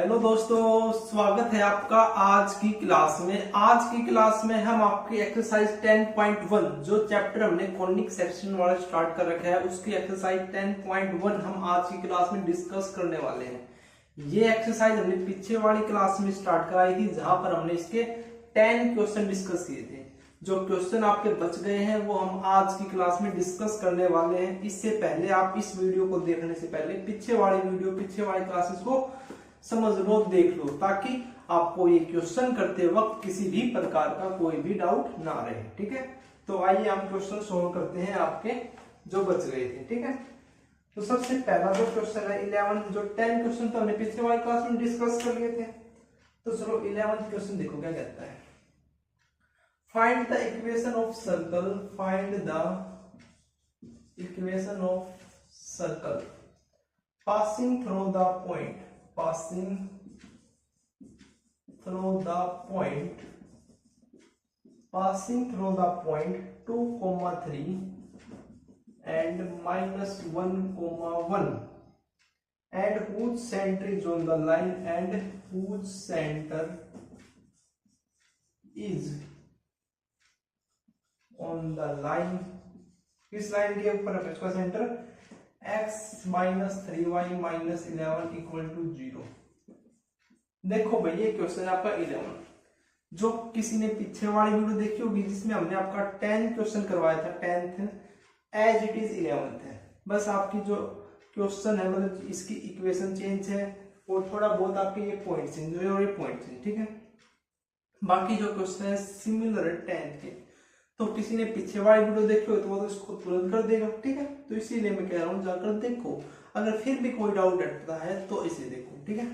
Hello दोस्तों, स्वागत है आपका आज की क्लास में। आज की क्लास में हम आपकी एक्सरसाइज 10.1 जो चैप्टर हमने कॉनिक सेक्शन वाला स्टार्ट कर रखा है उसकी एक्सरसाइज 10.1 हम आज की क्लास में डिस्कस करने वाले हैं। ये एक्सरसाइज हमने पीछे वाली क्लास में स्टार्ट कराई थी जहां पर हमने इसके 10 क्वेश्चन डिस्कस किए थे। जो क्वेश्चन आपके बच गए हैं वो हम आज की क्लास में डिस्कस करने वाले हैं। इससे पहले आप इस वीडियो को देखने से पहले पीछे वाली क्लासेस को समझ लो, देख लो, ताकि आपको ये क्वेश्चन करते वक्त किसी भी प्रकार का कोई भी डाउट ना रहे। ठीक है, तो आइए हम क्वेश्चन सोल्व करते हैं आपके जो बच गए थे। ठीक है, तो सबसे पहला जो क्वेश्चन है 11, जो 10 क्वेश्चन तो हमने पिछले वाली क्लास में डिस्कस कर लिए थे। तो चलो 11वां क्वेश्चन देखो क्या कहता है। Find the equation of circle, find the equation of circle passing through the point, passing through the point 2, 3 and -1, and whose center is on the line, and whose center is on the line। किस line के ऊपर है इसका centre? x -3y -11 equal to 0। देखो भाई ये question है आपका 11, जो किसी ने पीछे वाली वीडियो देखी होगी जिसमें हमने आपका 10 क्वेश्चन करवाया था। 10th as it is 11th है। बस आपकी जो क्वेश्चन है मतलब इसकी इक्वेशन चेंज है और थोड़ा बहुत आपके ये पॉइंट चेंज हुए और ये पॉइंट चेंज। ठीक है, बाकी जो क्वेश्चन है सिमिलर है 10th के। तो किसी ने पीछे वाली वीडियो देखी हो तो वो तो इसको तुरंत कर देगा। ठीक है, तो इसीलिए मैं कह रहा हूँ जाकर देखो। अगर फिर भी कोई डाउट रहता है तो इसे देखो। ठीक है,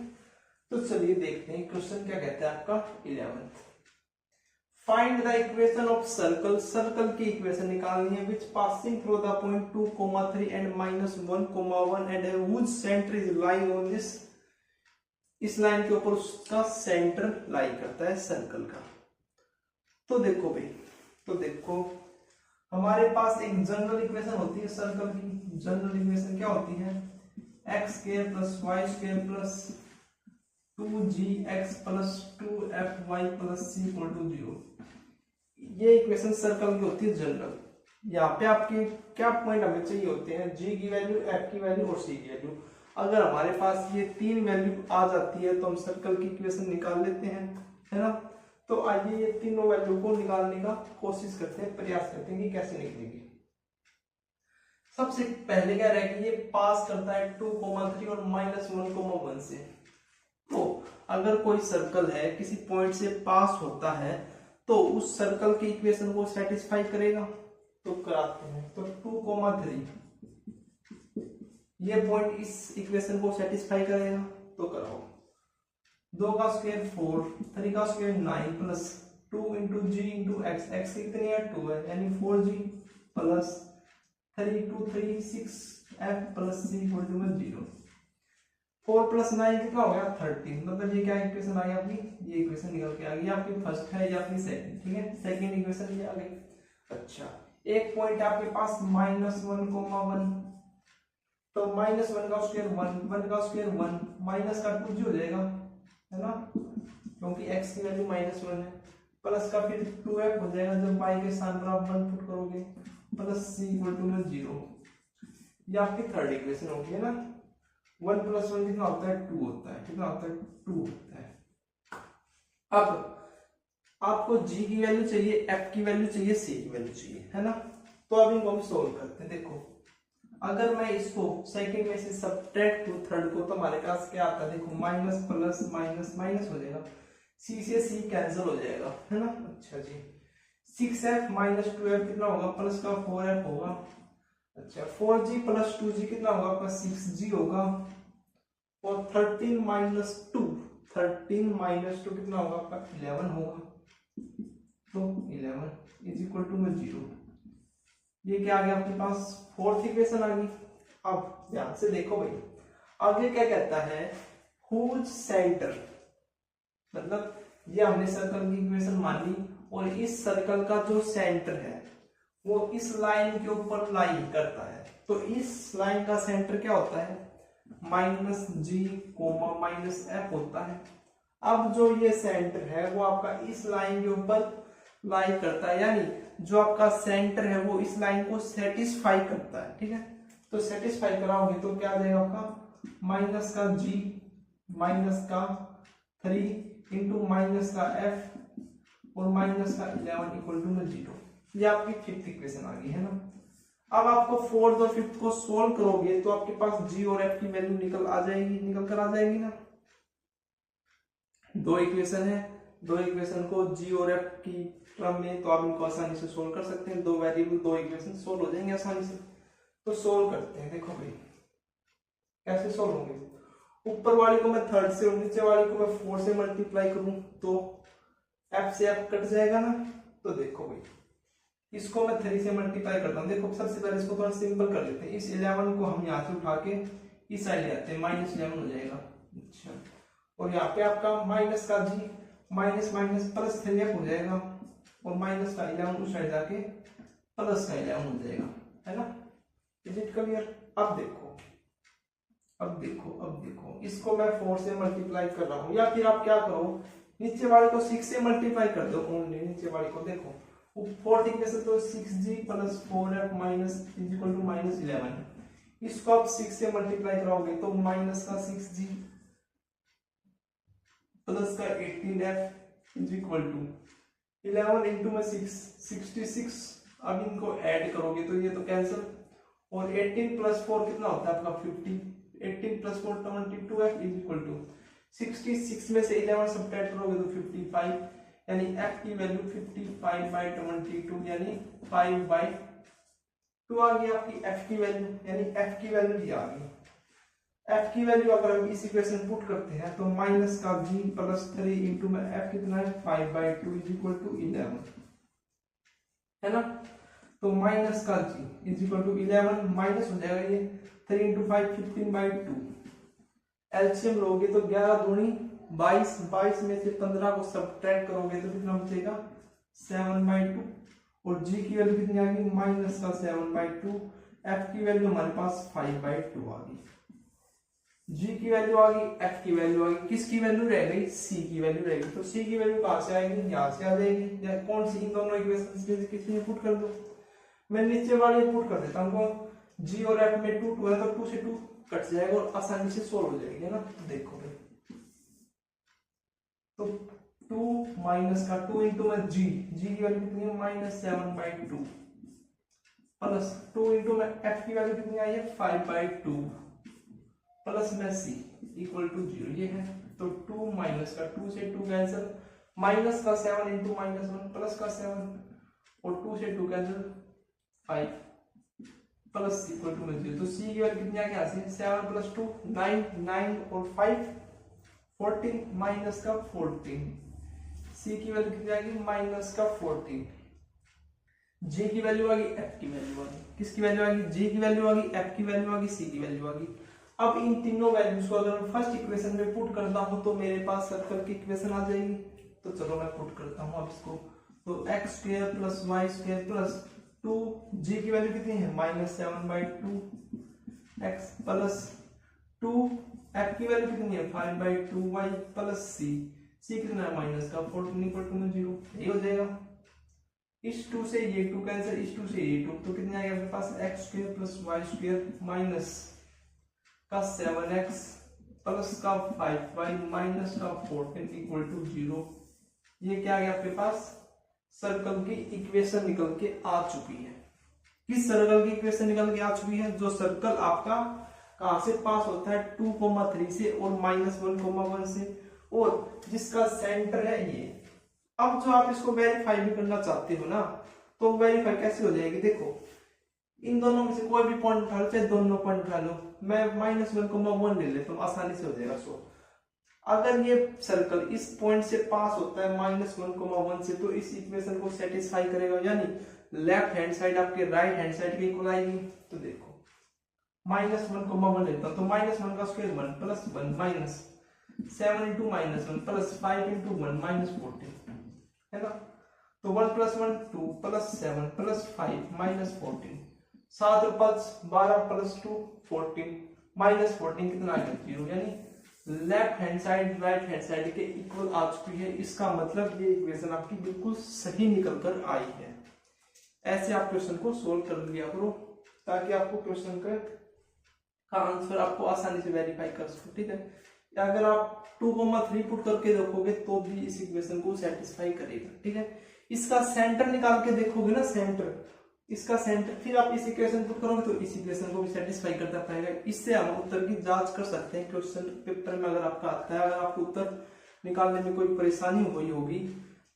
तो चलिए देखते हैं क्वेश्चन क्या कहता है आपका 11th। Find the equation of circle, circle की इक्वेशन निकालनी है which passing through the point 2, 3 and -1, and whose centre is lying on this. इस लाइन के ऊपर उसका सेंटर लाई करता है सर्कल का। तो देखो भाई, तो देखो हमारे पास एक जनरल इक्वेशन होती है सर्कल की। जनरल इक्वेशन क्या होती है? x² + y² + 2gx + 2fy + c = 0। ये इक्वेशन सर्कल की होती है जनरल। यहाँ पे आपके क्या पॉइंट हमें चाहिए होते हैं? g की वैल्यू, f की वैल्यू और c की वैल्यू। अगर हमारे पास ये तीन वैल्यू आ जाती है तो हम सर्कल की इक्वेशन निकाल लेते हैं, है ना। तो आइए ये तीनों वैल्यू को निकालने का कोशिश करते हैं, प्रयास करते हैं कि कैसे निकलेगी। सबसे पहले क्या रहेगा, ये पास करता है 2, 3 और -1, 1 से। तो अगर कोई सर्कल है किसी पॉइंट से पास होता है तो उस सर्कल की इक्वेशन को सेटिस्फाई करेगा। तो कराते हैं। तो 2, 3 ये पॉइंट इस इक्वेशन को सेटिस्फाई करेगा। तो कराओ। 2 का स्क्वायर 4, 3 का square 9 plus 2 into G into X. X कितनी है? 2 है, यानी 4g plus 3 2 3 6f plus c equal to 0। 4 + 9 कितना हो गया? 13। मतलब ये क्या इक्वेशन आ गई आपकी? ये इक्वेशन निकल के आ गई आपकी फर्स्ट है या फिर सेकंड। ठीक है, सेकंड इक्वेशन ये आ गई। अच्छा, एक पॉइंट आपके पास -1, 1, तो -1 का स्क्वायर 1, 1 का स्क्वायर 1, माइनस का 2g हो जाएगा, है ना, क्योंकि x की वैल्यू -1 है। प्लस का फिर 2f हो जाएगा जब y के स्थान पर आप 1 पुट करोगे, प्लस c = 0। ये आपकी थर्ड इक्वेशन होगी, है ना। 1 + 1 कितना होता है? 2 होता है। कितना होता है? 2 होता है। अब आपको g की वैल्यू चाहिए, f की वैल्यू चाहिए, c की वैल्यू चाहिए, है ना। तो अब इनको हम सोल्व करते हैं। देखो अगर मैं इसको सेकंड में से सब्ट्रैक्ट करूं थर्ड को तो हमारे पास क्या आता है? देखो माइनस प्लस माइनस माइनस हो जाएगा, c से c कैंसिल हो जाएगा, है ना। अच्छा जी, 6f - 2f कितना होगा? प्लस का 4f होगा। अच्छा, 4g + 2g कितना होगा आपका? 6g होगा। और 13 - 2 कितना होगा आपका? 11 होगा। तो 11 = 0। ये क्या आ गया आपके पास? फोर्थ इक्वेशन आ गई। अब ध्यान से देखो भाई, आगे क्या कहता है? whose सेंटर, मतलब ये हमने सर्कल की इक्वेशन मान ली और इस सर्कल का जो सेंटर है वो इस लाइन के ऊपर लाई करता है। तो इस लाइन का सेंटर क्या होता है? माइनस जी कोमा माइनस एफ होता है। अब जो ये सेंटर है वो आपका इस लाइन के ऊपर लाई करता है, यानी जो आपका सेंटर है वो इस लाइन को सेटिस्फाई करता है, ठीक है। तो सेटिस्फाई कराओगे तो क्या आ जाएगा आपका माइनस का जी माइनस का 3 इंटू माइनस का एफ और माइनस का 11 इक्वल टू 0। ये आपकी फिफ्थ इक्वेशन आ गई है ना। अब आपको फोर्थ और फिफ्थ को सोल्व करोगे तो आपके पास जी और एफ की वैल्यू निकल कर आ जाएगी ना। दो इक्वेशन है, दो इक्वेशन को जी और एफ की टर्म में तो आप इनको आसानी से सोल्व कर सकते हैं। दो वेरिएबल दो इक्वेशन सोल्व हो जाएंगे आसानी से। तो सोल्व करते हैं। देखो भाई कैसे सोल्व होंगे। ऊपर वाली को मैं थर्ड से और नीचे वाली को मैं 4 से मल्टीप्लाई करूं तो एफ से एफ कट जाएगा ना। तो देखो भाई इसको मैं 3 से मल्टीप्लाई करता हूं। देखो सबसे पहले इसको थोड़ा सिंपल कर लेते हैं। इस 11 को हम यहाँ से उठा के इस साइड ले आते हैं, -11 हो जाएगा। अच्छा, और यहाँ पे आपका माइनस का जी माइनस माइनस प्लस 3f हो जाएगा और माइनस का 11 उस साइड जाके प्लस का 11 हो जाएगा, है ना। Is it clear. अब देखो इसको मैं 4 से मल्टीप्लाई कर रहा हूं, या फिर आप क्या करो नीचे वाले को 6 से मल्टीप्लाई कर दो। ओनली नीचे वाले को देखो फोर्थ इक्वेशन तो 6g plus 4f minus is equal to -11। इसको आप 6 से मल्टीप्लाई कराओगे तो माइनस का 6g प्लस का 18f is equal to 11 into में 6 66। अब इनको ऐड करोगे तो ये तो कैंसिल, और 18 प्लस 4 कितना होता है आपका 50। 18 plus 4 22f is equal to 66 में से 11 सब्ट्रैक्ट करोगे तो 55, यानी f की वैल्यू 55/22 यानी 5/2 आ गई आपकी f की वैल्यू। यानी f की वैल्यू ये आ गई। f की वैल्यू अगर हम इस इक्वेशन पुट करते हैं तो माइनस का g प्लस 3 इंटू में f कितना है 5/2 इज इक्वल टू 11, है ना। तो माइनस का g is equal to 11 minus हो जाएगा ये 3 इंटू 5 15/2। एलसीएम लोगे तो 11 दूनी 22, 22 में से 15 को सब्ट्रैक्ट करोगे तो कितना बचेगा 7/2, और g की वैल्यू कितनी आ गई माइनस का 7/2। f की वैल्यू हमारे पास 5/2 आ गई। g की वैल्यू आ गई, f की वैल्यू आ गई, किसकी वैल्यू रह गई c की वैल्यू रह गई। तो c की वैल्यू कहां से आएगी, यहां से आ जाएगी। या कौन सी इन दोनों इक्वेशंस में से किसी में पुट कर दो। मैं नीचे वाले पुट कर देता हूं, g और f में 2 2 है तो 2 से 2 कट जाएगा और आसानी से सोल्व हो जाएगी, है ना। तो देखो भाई तो 2 माइनस का 2 इंटू में g की वैल्यू कितनी है -7/2 प्लस 2 इंटू में f की वैल्यू कितनी आई है 5/2 प्लस में c इक्वल टू 0 ये है। तो 2 माइनस का 2 से 2 कैंसिल, माइनस का 7 इंटू -1 प्लस का 7 और 2 से 2 कैंसिल 5 प्लस इक्वल टू में 0। तो c की वैल्यू कितनी आ गई, 7 प्लस 2 9 9 और 5 14 माइनस का 14। c की वैल्यू कितनी आ गई माइनस का 14। g की वैल्यू आ गई, f की वैल्यू आ गई, किसकी वैल्यू आ गई g की वैल्यू आ गई, f की वैल्यू आ गई, c की वैल्यू आ गई। अब इन तीनों वैल्यूज को अगर मैं फर्स्ट इक्वेशन में पुट करता हूं तो मेरे पास सर्कल की इक्वेशन आ जाएगी। तो चलो मैं पुट करता हूं अब इसको। तो x² plus y² plus 2 g की वैल्यू कितनी है -7/2 x प्लस 2 f की वैल्यू कितनी है 5/2 y प्लस c कितना है माइनस का 14 इक्वल टू 0। ये हो जाएगा। इस 2 से ये 2 कैंसिल, इस 2 से ये 2, तो कितने आएगा मेरे पास x² प्लस y² माइनस का 7x प्लस का 5y माइनस का 14 इक्वल टू 0। ये क्या आ गया आपके पास सर्कल की इक्वेशन निकल के आ चुकी है। किस सर्कल की इक्वेशन निकल के आ चुकी है, जो सर्कल आपका कहां से पास होता है 2,3 से और -1,1 से, और जिसका सेंटर है ये। अब जो आप इसको वेरीफाई भी करना चाहते हो ना, तो वेरीफाई कैसे हो जाएगी, देखो इन दोनों में से कोई भी पॉइंट उठा लो, चाहे दोनों पॉइंट उठा लो। मैं -1,1 ले लेता हूं, आसानी से हो जाएगा। सो अगर ये सर्कल इस पॉइंट से पास होता है -1,1 से, तो इस इक्वेशन को सेटिस्फाई करेगा, यानी लेफ्ट हैंड साइड आपके राइट हैंड साइड के इक्वल आएगी। तो देखो -1,1 लेता हूं तो -1 का square 1 plus 1 minus 7 into -1 plus 5 into 1 -14, है ना। तो 1 प्लस 1 2 प्लस 7 प्लस 5 -14, 7 और 5 12 प्लस 2 14, -14 कितना आ गया 0, यानी left hand side right hand side के इक्वल आ चुकी है। इसका मतलब ये इक्वेशन आपकी बिल्कुल सही निकल कर आई है। ऐसे आप क्वेश्चन को सोल्व कर लिया करो ताकि आपको क्वेश्चन का आंसर आपको आसानी से वेरीफाई कर सको, ठीक है। या अगर आप 2,3 पुट करके देखोगे तो भी इस इक्वेशन को सेटिस्फाई करेगा, ठीक है। इसका सेंटर निकाल के देखोगे ना, सेंटर, इसका सेंटर, फिर आप इस इक्वेशन पुट करोगे तो इस इक्वेशन को भी सेटिस्फाई करता पाएगा। इससे हम उत्तर की जांच कर सकते हैं क्वेश्चन पेपर में। अगर आपका आता है, अगर आपको उत्तर निकालने में कोई परेशानी हुई होगी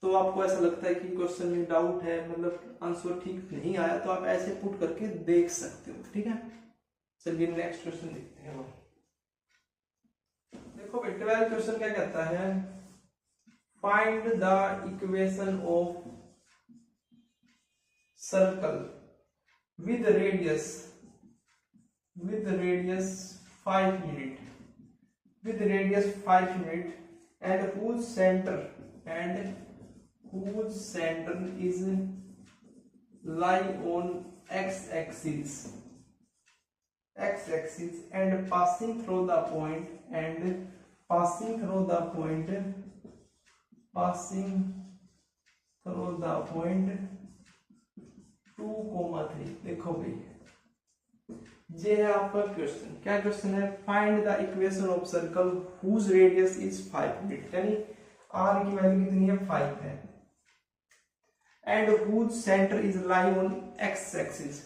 तो आपको ऐसा लगता है कि क्वेश्चन में डाउट है, मतलब आंसर ठीक नहीं आया, तो आप ऐसे पुट करके देख सकते हो, ठीक है। चलिए नेक्स्ट क्वेश्चन देखते हैं। देखो भाई 12 क्वेश्चन क्या कहता है, find the equation of circle with radius 5 unit with radius 5 unit and whose center is lie on x axis and passing through the point 2,3। देखो भाई ये है आपका क्वेश्चन। क्या क्वेश्चन है, find the equation of circle whose radius is 5 unit, यानी r की value कितनी है 5 है, and whose centre is lie on x axis,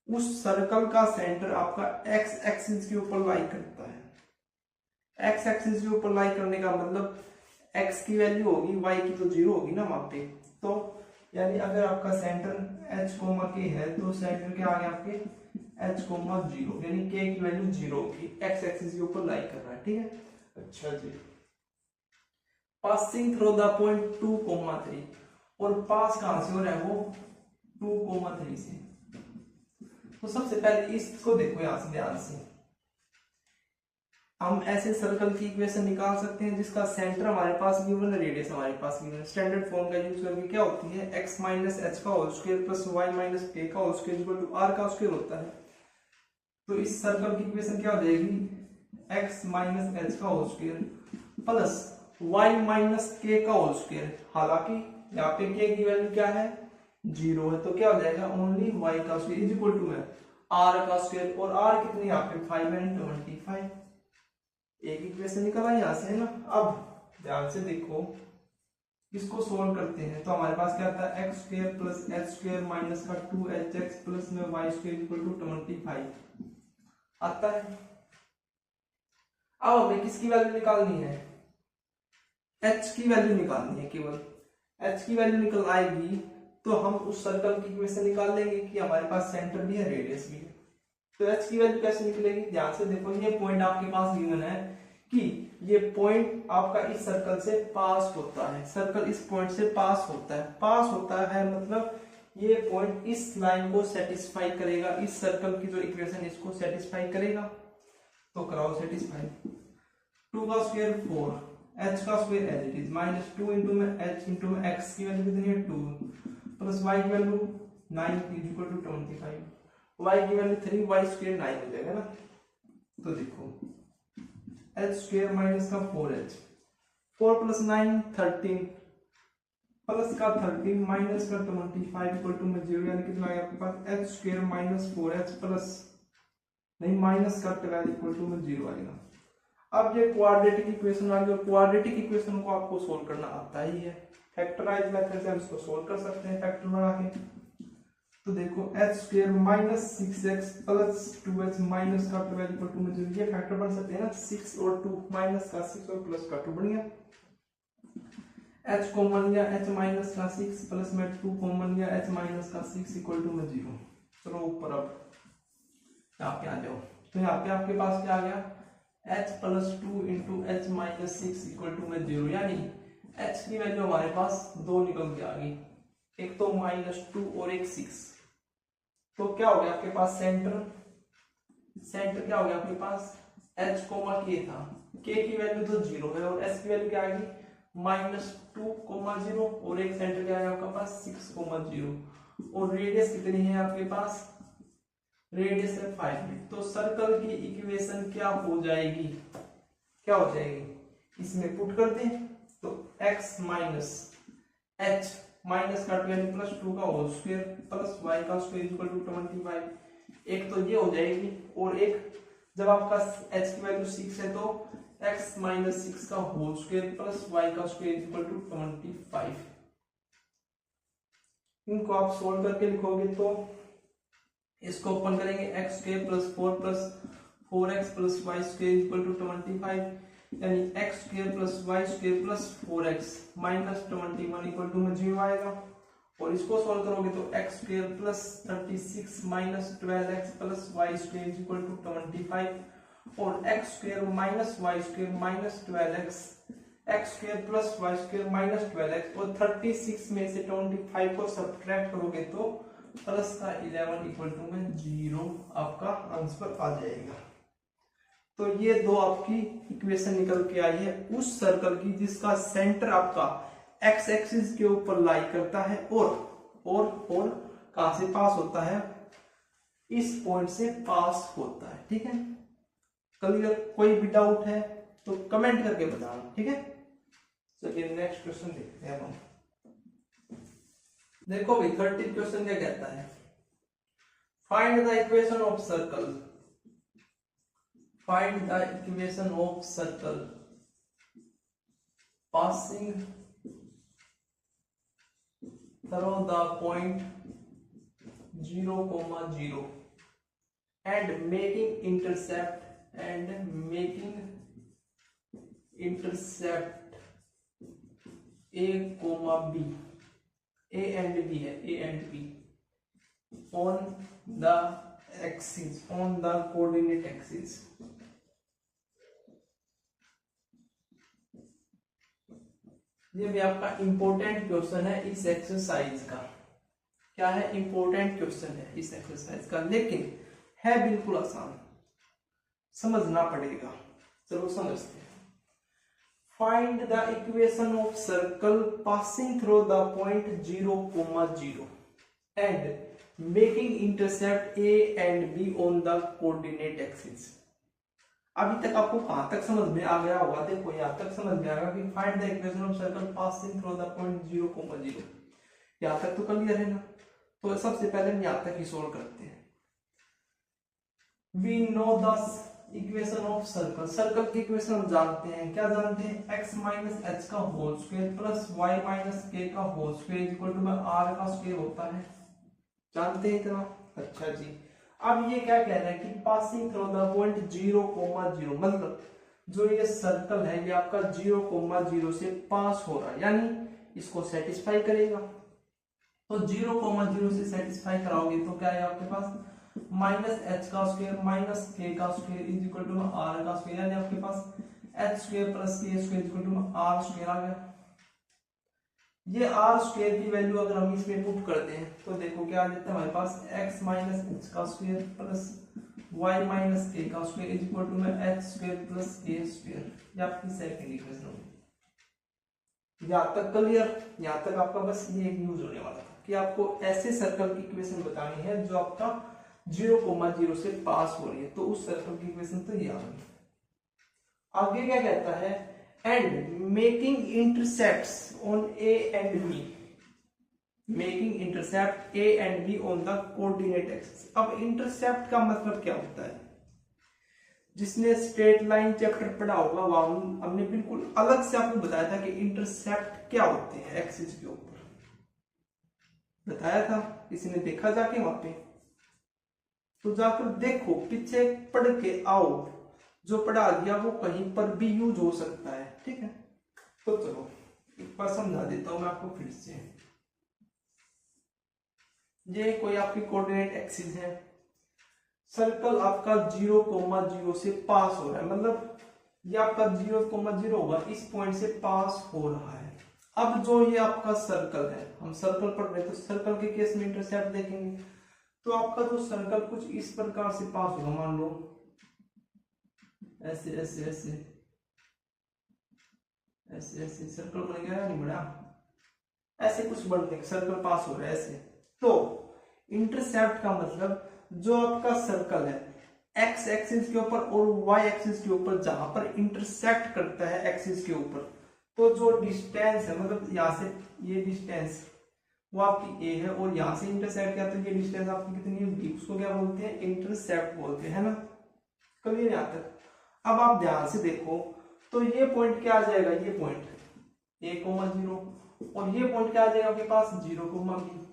उस सर्कल का सेंटर आपका x एक्सिस के ऊपर लाई करता है। x एक्सिस के ऊपर लाई करने का मतलब x की वैल्यू होगी, y की तो 0 होगी ना वहां पे, तो यानी अगर आपका सेंटर h, k है तो सेंटर क्या आ गया आपके h, 0, यानी k की वैल्यू 0 होगी, x एक्सिस के ऊपर लाई कर रहा है, ठीक है। अच्छा जी, पासिंग थ्रू द पॉइंट 2,3, और पास कहां से हो रहा है वो 2,3 से। तो सबसे पहले इसको देखो यहां से ध्यान से, हम ऐसे सर्कल की इक्वेशन निकाल सकते हैं जिसका सेंटर हमारे पास गिवन है, रेडियस हमारे पास गिवन है। स्टैंडर्ड फॉर्म का यूज करके क्या होती है, x माइनस एच का whole square plus y minus k का whole square equal to r का स्क्वायर होता है। तो इस सर्कल की इक्वेशन क्या हो जाएगी, x माइनस एच का whole square plus y minus k का होल स्क्वायर। हालांकि यहाँ पे k की वैल्यू क्या है 0 है, तो क्या हो जाएगा ओनली y का स्क्वायर इज इक्वल टू है r का स्क्वायर, और r कितनी यहाँ पे 5 एंड 25। एक इक्वेशन निकला यहां से है ना। अब ध्यान से देखो, इसको सोल्व करते हैं तो हमारे पास क्या आता है x square plus H square minus का 2hx प्लस में वाई स्क्वायर इक्वल टू 25 आता है। अब हमें किसकी वैल्यू निकालनी है, h की वैल्यू निकालनी है। केवल h की वैल्यू निकल आएगी तो हम उस सर्कल की इक्वेशन निकाल लेंगे कि हमारे पास सेंटर भी है रेडियस भी है। तो h की वैल्यू कैसे निकलेगी, ध्यान से देखो, ये पॉइंट आपके पास गिवन है कि ये पॉइंट आपका इस सर्कल से पास होता है, सर्कल इस पॉइंट से पास होता है मतलब ये पॉइंट इस लाइन को सेटिस्फाई करेगा, इस सर्कल की जो इक्वेशन इसको सेटिस्फाई करेगा। तो कराओ सेटिस्फाई, 2 का स्क्वायर 4, h का square as it is minus 2 into में h इंटू में x की वैल्यू कितनी है 2 प्लस y की value 9 is equal to 25, y की वैल्यू 3, y स्क्वायर 9 हो जाएगा ना। तो देखो h स्क्वायर माइनस का 4h, 4 प्लस 9 13 प्लस का 13 माइनस का 25 इक्वल टू में 0, यानी कितना आएगा आपके पास h square minus 4h plus नहीं माइनस का 12 इक्वल टू में 0 आएगा। अब ये क्वाड्रेटिक इक्वेशन आ गई, और क्वाड्रेटिक इक्वेशन को आपको सोल्व करना आता ही है। फैक्टराइज मेथड से हम इसको सोल्व कर सकते हैं फैक्टर लगा के। तो देखो h square minus 6x plus 2h minus का 12 इक्वल टू में 0, ये फैक्टर बन सकते हैं ना, 6 और 2 माइनस का 6 और प्लस का 2 बन गया। h कॉमन लिया, h माइनस का 6 प्लस में 2 कॉमन लिया, h माइनस का 6 इक्वल टू में 0। चलो ऊपर अब यहाँ पे आ जाओ, तो यहाँ पे आपके पास क्या आ गया h plus 2 into h minus 6 equal to में 0, यानी h की वैल्यू हमारे पास 2 निकल के आ गई, एक तो -2 और एक 6। तो क्या हो गया आपके पास सेंटर क्या हो गया आपके पास h k था, k की वैल्यू तो 0 है और s की वैल्यू क्या आ गई -2, 0, और एक सेंटर क्या है आपके पास 6, 0, और रेडियस कितनी है आपके पास रेडियस है 5 मीटर। तो सर्कल की इक्वेशन क्या हो जाएगी, क्या हो जाएगी, इसमें पुट कर दें तो x माइनस h माइनस का 12 प्लस 2 का होल स्क्वायर प्लस y का स्क्वायर इक्वल टू 25। एक तो ये हो जाएगी, और एक जब आपका h की वैल्यू 6 है तो x माइनस 6 का होल स्क्वायर प्लस y का स्क्वायर इक्वल टू 25। इनको आप सोल्व करके लिखोगे तो इसको ओपन करेंगे x square plus 4 plus 4x plus y square equal to 25, यानी x square plus y square plus 4x minus 21 equal to में 0 आएगा। और इसको सॉल्व करोगे तो x square plus 36 minus 12x plus y square equal to 25, और x square minus y square minus 12x, x square plus y square minus 12x, और 36 में से 25 को सब्ट्रैक्ट करोगे तो प्लस का 11 इक्वल टू में 0 आपका आंसर आ जाएगा। तो ये दो आपकी इक्वेशन निकल के आई है उस सर्कल की जिसका सेंटर आपका एक्स एक्सिस के ऊपर लाई करता है और कहां से पास होता है, इस पॉइंट से पास होता है। ठीक है, क्लियर? कोई भी डाउट है तो कमेंट करके बताना। ठीक है, चलिए नेक्स्ट क्वेश्चन देखते हैं हम। देखो भाई 30 क्वेश्चन क्या कहता है, find the equation of circle, find the equation of circle passing through the point 0, 0 and making intercept a, b, a and b है, a and b on the axis, on the coordinate axis। ये भी आपका important question है इस exercise का। क्या है? Important question है इस एक्सरसाइज का, लेकिन है बिल्कुल आसान, समझना पड़ेगा। चलो समझते हैं। Find the equation of circle passing through the point 0, 0 and making intercept A and B on the coordinate axis. अभी तक आपको कहां तक समझ में आ गया होगा? देखो यहां तक समझ में आएगा कि find the equation of circle passing through the point 0, 0। यहां तक तो क्लियर है ना? तो सबसे पहले हम यहां तक ही सोल्व करते हैं। We know the equation of circle, circle की इक्वेशन हम जानते हैं। क्या जानते हैं? x माइनस एच का whole square plus y minus K का whole square equal to r का स्क्वायर होता है। जानते हैं इतना? अच्छा जी। अब ये क्या कह रहा है कि पासिंग थ्रू द पॉइंट 0, 0, मतलब जो ये सर्कल है ये आपका 0, 0 से पास हो रहा है, यानी इसको सेटिस्फाई करेगा। तो 0, 0 से सेटिस्फाई कराओगे तो क्या है आपके पास? माइनस एच का स्क्वायर माइनस के का square is equal to R का स्क्वायर, यानी आपके पास H square plus K square equal to R square आ गया। ये आर स्क्वायर की वैल्यू अगर हम इसमें पुट करते हैं तो देखो क्या आ जाता है हमारे पास, एक्स माइनस एच का square plus Y minus K का square is equal to H square plus K square. ये आपकी सेकंड इक्वेशन होगी। यहां तक क्लियर? यहां तक आपका बस ये यूज होने वाला था कि आपको ऐसे सर्कल की इक्वेशन बतानी है जो आपका 0, 0 से पास हो रही है। तो उस सर्कल की इक्वेशन तो ये आ गई। आगे क्या कहता है? And making intercepts on A and B, making intercept A and B on the coordinate axis. अब इंटरसेप्ट का मतलब क्या होता है? जिसने स्ट्रेट लाइन चैप्टर पढ़ा होगा वहां हमने बिल्कुल अलग से आपको बताया था कि इंटरसेप्ट क्या होते हैं एक्सिस के ऊपर, बताया था। किसी ने देखा जाके वहां पे? तो जाकर देखो, पीछे पढ़ के आओ, जो पढ़ा दिया वो कहीं पर भी यूज हो सकता है। ठीक है, तो चलो एक बार समझा देता हूं मैं आपको फिर से। ये कोई आपकी कोऑर्डिनेट एक्सिस है, सर्कल आपका 0, 0 से पास हो रहा है, मतलब ये आपका 0, 0 होगा, इस पॉइंट से पास हो रहा है। अब जो ये आपका सर्कल है, हम सर्कल पढ़ रहे हैं तो सर्कल के केस में इंटरसेप्ट देखेंगे। तो आपका जो सर्कल कुछ इस प्रकार से पास होगा, मान लो ऐसे ऐसे ऐसे ऐसे ऐसे सर्कल बन गया, नहीं बना, ऐसे कुछ बन गया, सर्कल पास हो रहा है ऐसे। तो इंटरसेप्ट का मतलब जो आपका सर्कल है एक्स एक्सिस के ऊपर और वाई एक्सिस के ऊपर जहां पर इंटरसेक्ट करता है एक्सिस के ऊपर, तो जो डिस्टेंस है मतलब यहाँ से ये डिस्टेंस वो आपकी ए है और यहाँ से इंटरसेप्ट किया तो ये डिस्टेंस आपकी कितनी है बी, उसको क्या बोलते हैं इंटरसेप्ट बोलते हैं ना। क्लियर यहाँ तक। अब आप ध्यान से देखो तो ये पॉइंट क्या आ जाएगा, ये पॉइंट ए कोमा 0 और ये पॉइंट क्या आ जाएगा आपके पास 0 कोमा बी।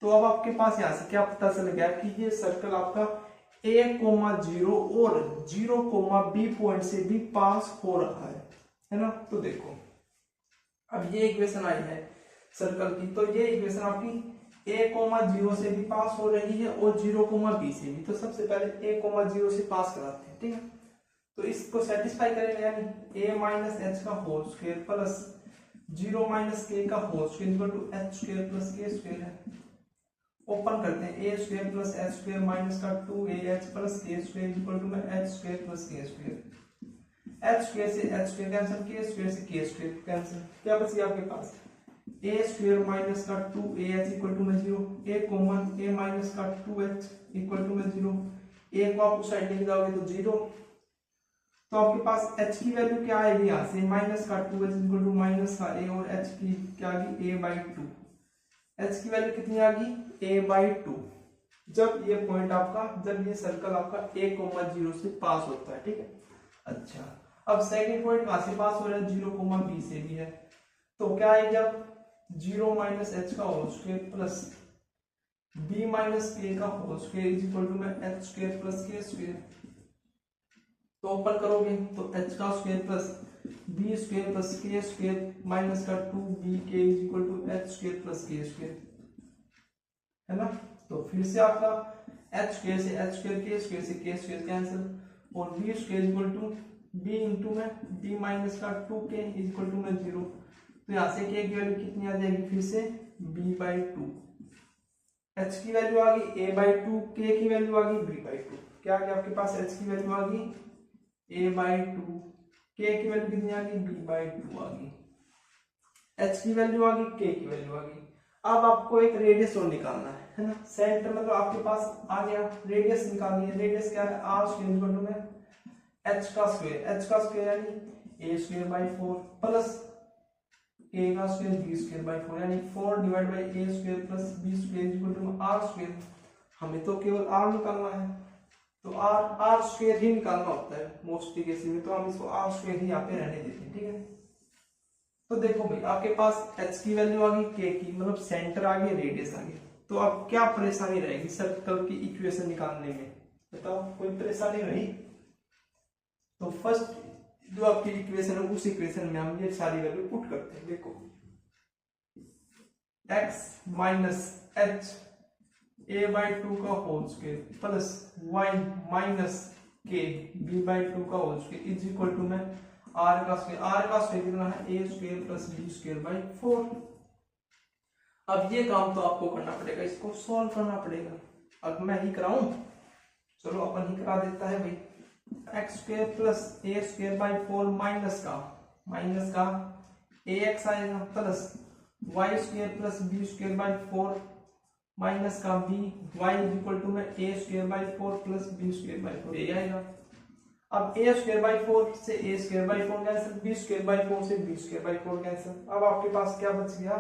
तो अब आपके पास यहाँ से क्या पता चल गया कि ये सर्कल आपका ए कोमा 0 और 0 कोमा बी पॉइंट से भी पास हो रहा है ना। तो देखो अब ये इक्वेशन आई है सर्कल की, तो ये इक्वेशन आपकी ए कोमा 0 से भी पास हो रही है और 0 कोमा बी से भी। तो सबसे पहले ए कोमा 0 से पास कराते हैं, ठीक है। तो इसको सेटिस्फाई करेंगे यानी ए माइनस एच का whole square plus 0 minus K का whole square equal to H square plus K square है। ओपन करते हैं A square plus H square minus का 2aH plus K square equal to में H square plus K square. H square से H square cancel, K square से K square cancel, क्या बच गया आपके पास ए स्क्वायर माइनस का 2aH इक्वल टू में 0, ए कॉमन ए माइनस का 2h इक्वल टू में 0, ए को आप उस साइड लेके जाओगे तो 0। तो आपके पास h की वैल्यू क्या आएगी यहाँ से माइनस का 2h इक्वल टू माइनस का a और h की क्या आ गई a/2। h की वैल्यू कितनी आ गई a/2 जब ये पॉइंट आपका, जब ये सर्कल आपका a, 0 से पास होता है, ठीक है। अच्छा अब सेकंड पॉइंट कहां से पास हो रहा है 0, b से भी है। तो क्या आएगी अब 0 माइनस एच का whole square plus b minus K का whole square is equal to में H square plus K square. तो ओपन करोगे तो h का square plus b square plus K square minus का 2bk is equal to H square plus K square है ना। तो फिर से आपका h स्क्वायर से h स्क्वायर के स्क्वायर से के स्क्वायर कैंसिल और b square equal to b into में b माइनस का 2k इज इक्वल टू में 0। तो यहाँ से k की वैल्यू कितनी आ जाएगी फिर से b/2, h की वैल्यू आ गई a/2, k की वैल्यू आ गई b/2। क्या आ गया आपके पास h की वैल्यू आ गई a/2, k की वैल्यू कितनी आ गई b/2 आ गई, h की वैल्यू आ गई, k की वैल्यू आ गई। अब आपको एक रेडियस और निकालना है ना। सेंटर मतलब आपके पास आ गया, रेडियस निकालनी है। रेडियस क्या है r स्क्वायर इक्वल टू में h का स्क्वायर यानी a²/4 प्लस a का स्क्वायर b²/4 यानी 4 divide by a² plus b² equal to r²। हमें तो केवल r निकालना है, तो r स्क्वायर ही निकालना होता है मोस्टली केस में, तो हम इसको r स्क्वायर ही यहाँ पे रहने देते हैं, ठीक है। तो देखो भाई आपके पास h की वैल्यू आ गई, k की मतलब सेंटर आ गया, रेडियस आ गया। तो अब क्या परेशानी रहेगी सर्कल की इक्वेशन निकालने में, बताओ कोई परेशानी रही? तो फर्स्ट जो आपकी इक्वेशन है उस इक्वेशन में हम ये सारी वैल्यू पुट करते हैं। देखो x माइनस h a/2 का whole square plus y minus k b/2 का whole square is equal to में r का स्क्वायर कितना है a² प्लस b²/4। अब ये काम तो आपको करना पड़ेगा, इसको सॉल्व करना पड़ेगा। अब मैं ही कराऊं, चलो अपन ही करा देता है भाई। x² प्लस a²/4 माइनस का ax आएगा plus y² plus b²/4 minus का b y इक्वल टू में a²/4 प्लस b²/4 ये आएगा। अब a²/4 से a²/4 कैंसिल, b²/4 से b²/4 कैंसिल। अब आपके पास क्या बच गया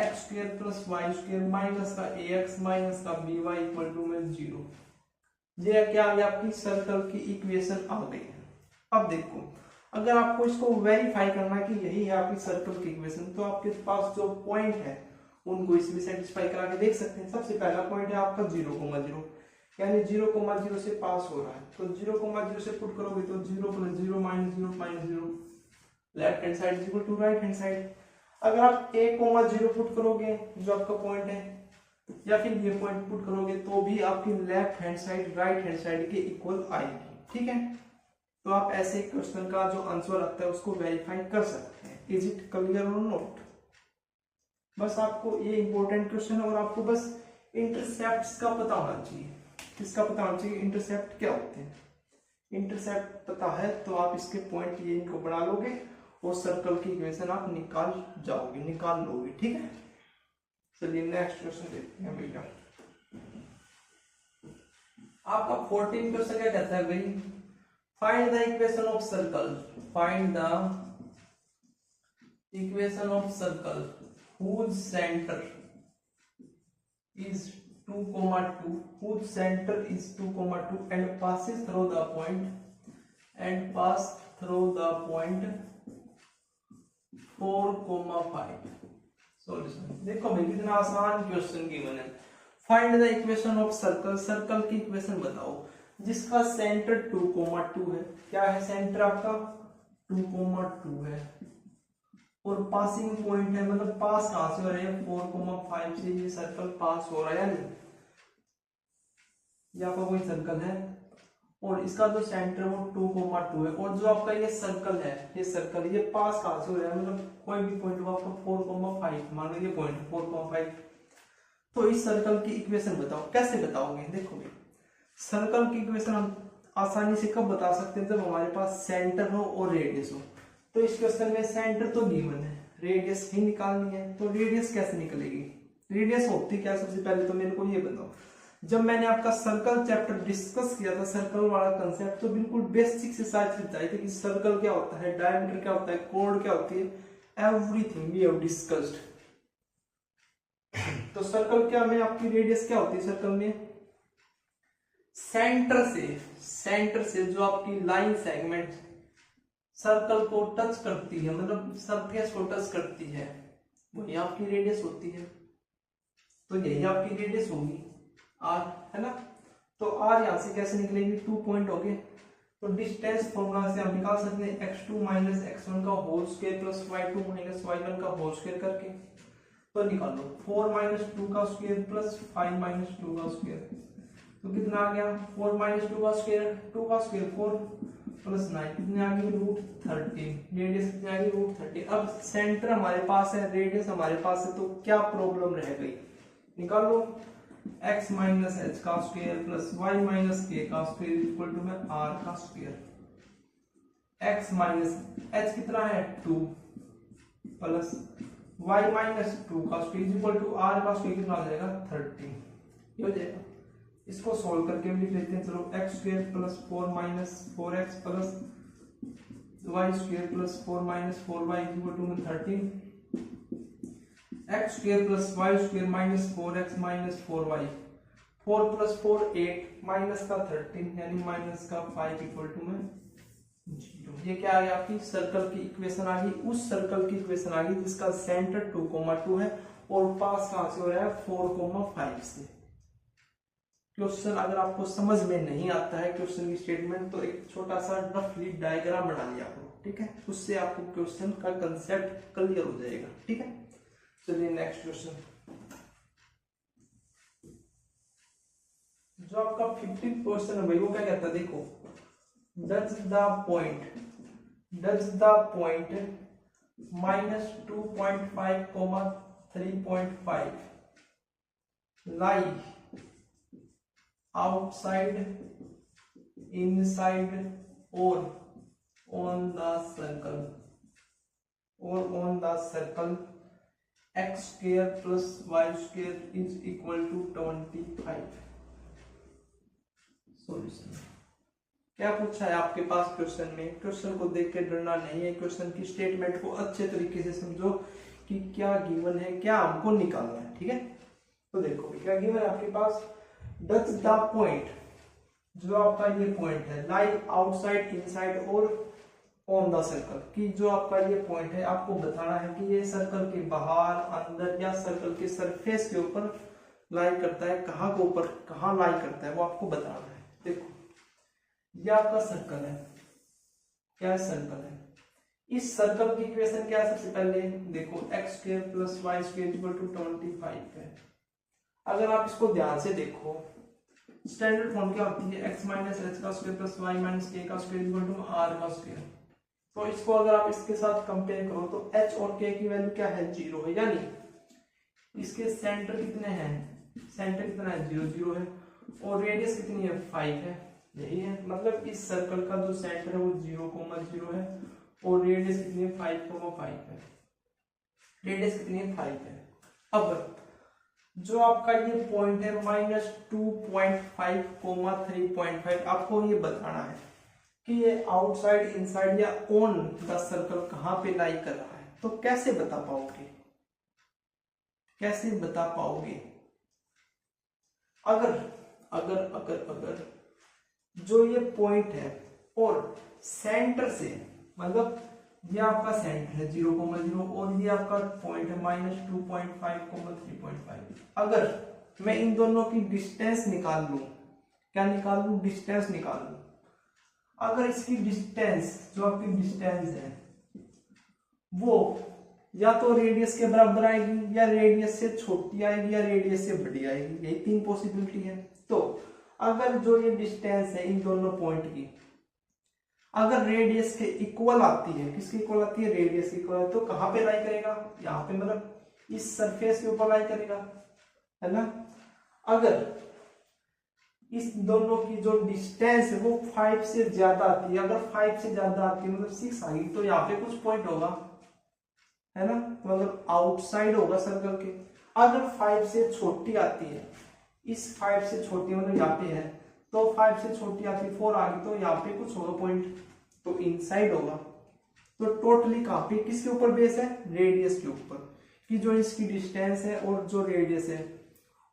x² प्लस y² माइनस का ax माइनस का by इक्वल टू में 0। ये क्या आ गया आपकी सर्कल की इक्वेशन आ गई है। अब देखो अगर आपको इसको वेरीफाई करना कि यही है आपकी सर्कल की इक्वेशन, तो आपके पास जो पॉइंट है उनको इसमें सेटिस्फाई करा के देख सकते हैं। सबसे पहला पॉइंट है आपका 0,0 यानी 0,0 से पास हो रहा है, तो 0,0 से पुट करोगे तो 0 plus 0 minus 0 minus 0 left hand side equal to right hand side. अगर आप 1,0 पुट करोगे जो आपका पॉइंट है या फिर ये पॉइंट पुट करोगे तो भी आपकी left hand side right hand side के इक्वल आएगी, ठीक है। तो आप ऐसे क्वेश्चन का जो आंसर आता है उसको वेरीफाई कर सकते हैं। इज इट क्लियर और नॉट? बस आपको ये इंपॉर्टेंट क्वेश्चन है और आपको बस इंटरसेप्ट्स का पता होना चाहिए। किसका पता होना चाहिए? इंटरसेप्ट क्या होते हैं। इंटरसेप्ट पता है तो आप इसके पॉइंट ये इनको बना लोगे और सर्कल की इक्वेशन आप निकाल लोगे, ठीक है। चलिए नेक्स्ट क्वेश्चन देखते हैं भैया। आपका 14 क्वेश्चन क्या कहता है भाई, find the equation of circle, find the equation of circle whose center is 2,2, whose center is 2,2 and passes through the point 4,5. Solution देखो भाई कितना आसान क्वेश्चन गिवन है। Find the equation of circle, circle की इक्वेशन बताओ जिसका centre 2,2 है। क्या है सेंटर आपका 2,2 है और पासिंग पॉइंट है, मतलब पास कहां से हो रहा है 4,5 से ये सर्कल पास हो रहा है या नहीं, ये आपका कोई सर्कल है और इसका जो सेंटर वो 2,2 है और जो आपका ये सर्कल है, ये सर्कल ये पास कहां से हो रहा है, मतलब कोई भी पॉइंट हो आपका 4,5 मान लो ये पॉइंट 4,5। तो इस सर्कल की इक्वेशन बताओ। कैसे बताओगे, देखो भाई सर्कल की इक्वेशन हम आसानी से कब बता सकते हैं, जब हमारे पास सेंटर हो और रेडियस हो। तो इस क्वेश्चन में सेंटर तो गिवन है, रेडियस ही निकालनी है। तो रेडियस कैसे निकलेगी, रेडियस होती क्या, सबसे पहले तो मेरे को ये बताओ। जब मैंने आपका सर्कल चैप्टर डिस्कस किया था, सर्कल वाला कंसेप्ट, तो बिल्कुल बेसिक से सारी चीज बताई थी कि सर्कल क्या होता है, डायमीटर क्या होता है, कोण क्या होती है, एवरीथिंग वी हैव डिस्कस्ड। तो सर्कल क्या में आपकी रेडियस क्या होती है, सर्कल में सेंटर से जो आपकी लाइन सेगमेंट सर्कल को टच करती है, मतलब सरफेस को टच करती है, वही आपकी रेडियस होती है। तो यही आपकी रेडियस होगी आर, है ना। तो आर यहां से कैसे निकलेगी, 2 पॉइंट हो गए। तो डिस्टेंस फॉर्मूला से हम निकाल सकते हैं x2 माइनस x1 का whole square plus y2 minus y1 का होल स्क्वायर करके। तो निकाल लो 4 माइनस 2 का स्क्वायर प्लस 5 माइनस 2 का स्क्वायर। तो कितना आ गया, 4 माइनस 2 का स्क्वायर, 2 का स्क्वायर 4 प्लस 9, कितने आ गई √13, रेडियस कितनी आ गई √13। अब सेंटर हमारे पास है, रेडियस हमारे पास है, तो क्या प्रॉब्लम रह गई, निकाल लो x माइनस एच का square plus y minus K का स्क्वायर इक्वल टू में r का स्क्वायर। x माइनस h कितना है 2 प्लस y माइनस 2 का स्क्वायर इक्वल टू r का स्क्वायर कितना आ जाएगा 13, ये हो जाएगा। इसको सॉल्व करके हम लिख लेते हैं, चलो x square plus 4 minus 4x plus y square plus 4 minus 4y equal to 13, x square plus y square minus 4x minus 4y, 4 plus 4 8 minus का 13 यानी माइनस का 5 इक्वल टू में 0। ये क्या आ गया, आपकी सर्कल की इक्वेशन आ गई। उस सर्कल की इक्वेशन आ गई जिसका सेंटर 2,2 है और पास कहां से हो रहा है 4,5 से। क्वेश्चन अगर आपको समझ में नहीं आता है क्वेश्चन की स्टेटमेंट, तो एक छोटा सा रफली डायग्राम बना लिया करो, ठीक है, उससे आपको क्वेश्चन का कंसेप्ट क्लियर हो जाएगा, ठीक है। चलिए नेक्स्ट क्वेश्चन, जो आपका 15th क्वेश्चन है भाई वो क्या कहता है, देखो Dutch the point minus 2.5, 3.5 lie outside, inside or on the circle x square plus y square is equal to 25। Solution क्या पूछा है आपके पास क्वेश्चन में, क्वेश्चन को देख के डरना नहीं है, क्वेश्चन की स्टेटमेंट को अच्छे तरीके से समझो कि क्या गिवन है, क्या हमको निकालना है, ठीक है। तो देखो क्या गिवन है आपके पास, डच द पॉइंट, जो आपका ये पॉइंट है, लाई आउटसाइड, इनसाइड और ऑन द सर्कल, कि जो आपका ये पॉइंट है आपको बताना है कि ये सर्कल के बाहर, अंदर या सर्कल के सरफेस के ऊपर लाई करता है, कहाँ के ऊपर कहाँ लाई करता है वो आपको बताना है। देखो ये आपका सर्कल है, क्या सर्कल है, इस सर्कल की इक्वेशन क्या है, सबसे पहले देखो x square plus y square equal to 25 है। अगर आप इसको ध्यान से देखो, स्टैंडर्ड फॉर्म क्या होती है, x माइनस एच का square plus y minus K का स्क्वायर इक्वल टू r का स्क्वायर। तो इसको अगर आप इसके साथ कंपेयर करो तो h और k की वैल्यू क्या है 0 है, यानी इसके सेंटर कितने हैं, सेंटर कितना है 0 0 है और रेडियस कितनी है 5 है, यही है। मतलब इस सर्कल का जो सेंटर है वो 0,0 है और रेडियस कितनी है 5,5 है, रेडियस कितनी है 5 है। अब जो आपका ये पॉइंट है -2.5, 3.5, आपको ये बताना है कि ये आउटसाइड, इनसाइड या ऑन द सर्कल कहाँ पे लाई कर रहा है। तो कैसे बता पाओगे, कैसे बता पाओगे? अगर अगर अगर अगर जो ये पॉइंट है और सेंटर से, मतलब ये आपका सेंटर है 0,0 और ये आपका पॉइंट है -2.5, 3.5, अगर मैं इन दोनों की डिस्टेंस निकाल लूं, क्या निकाल लूं? डिस्टेंस निकाल लूं। अगर इसकी डिस्टेंस, जो आपकी डिस्टेंस है वो या तो रेडियस के बराबर आएगी, या रेडियस से छोटी आएगी, या रेडियस से बड़ी आएगी, यही तीन पॉसिबिलिटी है। तो अगर जो ये डिस्टेंस है इन दोनों पॉइंट की अगर रेडियस के इक्वल आती है, किसके इक्वल आती है? रेडियस के इक्वल, तो कहां पे लाई करेगा? यहाँ पे, मतलब इस सरफेस के ऊपर लाई करेगा, है ना। अगर इस दोनों की जो डिस्टेंस है वो 5 से ज्यादा आती है, अगर 5 से ज्यादा आती है मतलब 6 आई, तो यहाँ पे कुछ पॉइंट होगा, है ना, मतलब आउटसाइड होगा सर्कल के। अगर 5 से छोटी आती है, इस 5 से छोटी मतलब यहाँ पे है, तो 5 से छोटी आती है 4 आ गई, तो यहाँ पे कुछ होगा पॉइंट, तो इनसाइड होगा। तो टोटली कहाँ पे, किसके ऊपर बेस है? रेडियस के ऊपर, कि जो इसकी डिस्टेंस है और जो रेडियस है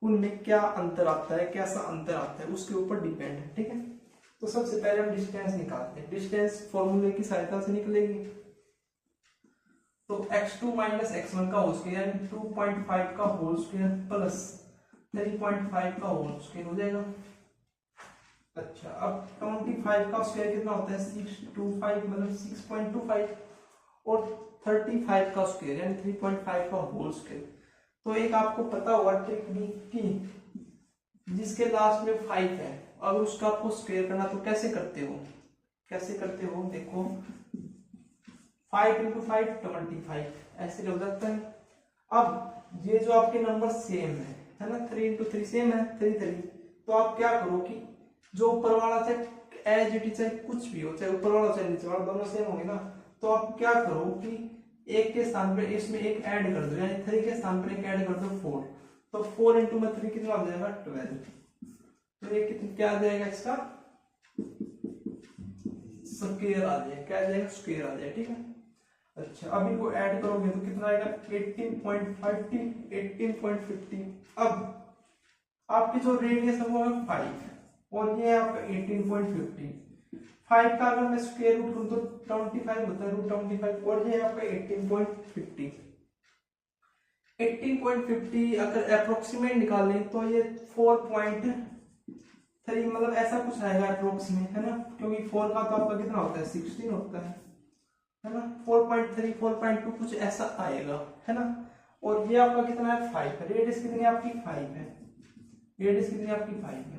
उनमें क्या अंतर आता है, कैसा अंतर आता है, उसके ऊपर डिपेंड है, ठीक है। तो सबसे पहले हम डिस्टेंस निकालते हैं। डिस्टेंस फॉर्मूले की सहायता से निकलेगी। तो x2 - x1 का होल स्क्वायर यानी 2.5 का होल स्क्वायर प्लस 3.5 का होल स्क्वायर हो जाएगा। अच्छा, अब 25 का स्क्वायर कितना होता है? 625, मतलब 6.25, और 35 का स्क्वायर यानी 3.5 का होल स्क्वायर। तो एक आपको पता होगा ट्रिक भी कि जिसके लास्ट में 5 है, अगर उसका आपको स्क्वायर करना तो कैसे करते हो? कैसे करते हो? देखो 5 × 5 25, ऐसे हो जाता है। अब ये जो आपके नंबर सेम है ना, 3 × 3 सेम है, 3 3, तो आप क्या करो कि जो ऊपर वाला चाहे एज इट इज, चाहे कुछ भी हो, चाहे ऊपर वाला चाहे नीचे वाला, दोनों सेम होंगे ना, तो आप क्या करो कि एक के स्थान पे इसमें एक ऐड कर दो, यानी 3 के स्थान पर एक ऐड कर दो 4, तो 4 × 3 कितना हो जाएगा? 12। तो ये कितना क्या आ जाएगा? इसका स्क्वायर आ जाएगा, क्या आ जाएगा? स्क्वायर आ जाएगा, ठीक है। अच्छा, अब इनको ऐड करोगे तो कितना आएगा? 18.50, 18.50। अब आपकी जो रेडियस है वो है 5 और ये है आपका 18.50। 5 का अगर मैं स्क्वायर रूट करूं तो 25 होता है, √25, और ये है आपका 18.50। 18.50 अगर अप्रोक्सीमेट निकालें तो ये 4.3, मतलब ऐसा कुछ आएगा अप्रोक्सीमेट, है ना, क्योंकि 4 का तो आपका कितना होता है? 16 होता है ना। 4.3, 4.2 कुछ ऐसा आएगा, है ना। और ये आपका कितना है? 5 है। रेडियस कितनी आपकी? 5 है। रेडियस कितनी आपकी? 5 है।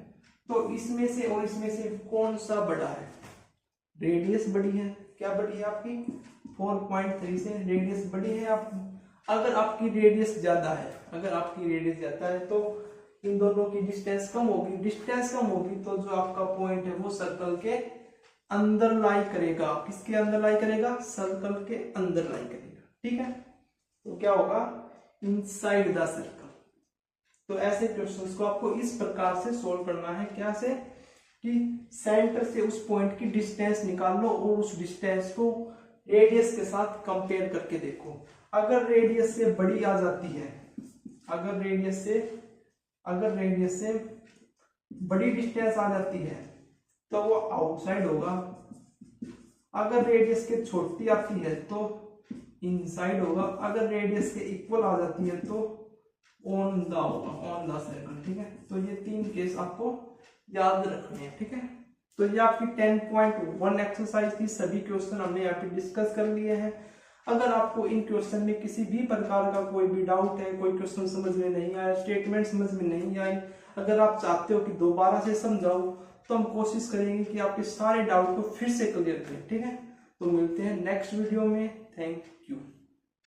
तो इसमें से और इसमें से कौन सा बड़ा है? रेडियस बड़ी है। क्या बड़ी है आपकी? 4.3 से रेडियस बड़ी है आपकी। अगर आपकी रेडियस ज्यादा है, अगर आपकी रेडियस ज्यादा है तो इन दोनों की डिस्टेंस कम होगी। डिस्टेंस कम होगी तो जो आपका पॉइंट है वो सर्कल के अंदर लाई करेगा। किसके अंदर लाई करेगा? सर्कल के अंदर लाई करेगा, ठीक है। तो क्या होगा? Inside the circle. तो ऐसे क्वेश्चंस को आपको इस प्रकार से सोल्व करना है। क्या से? कि सेंटर से उस पॉइंट की डिस्टेंस निकाल लो और उस डिस्टेंस को रेडियस के साथ कंपेयर करके देखो। अगर रेडियस से बड़ी आ जाती है, अगर रेडियस से बड़ी डिस्टेंस आ जाती है तो वो आउटसाइड होगा। अगर रेडियस के छोटी आती है तो इनसाइड होगा। अगर रेडियस के इक्वल आ जाती है तो ऑन द होगा, ऑन द सर्कल, ठीक है। तो ये 3 केस आपको याद रखने हैं, ठीक है। तो ये आपकी 10.1 एक्सरसाइज की सभी क्वेश्चन हमने यहाँ पे डिस्कस कर लिए हैं। अगर आपको इन क्वेश्चन में किसी भी प्रकार का कोई भी डाउट है, कोई क्वेश्चन समझ में नहीं आया, स्टेटमेंट समझ में नहीं आई, अगर आप चाहते हो कि दोबारा से समझाओ तो हम कोशिश करेंगे कि आपके सारे डाउट को फिर से क्लियर करें, ठीक है। तो मिलते हैं नेक्स्ट वीडियो में। Thank you.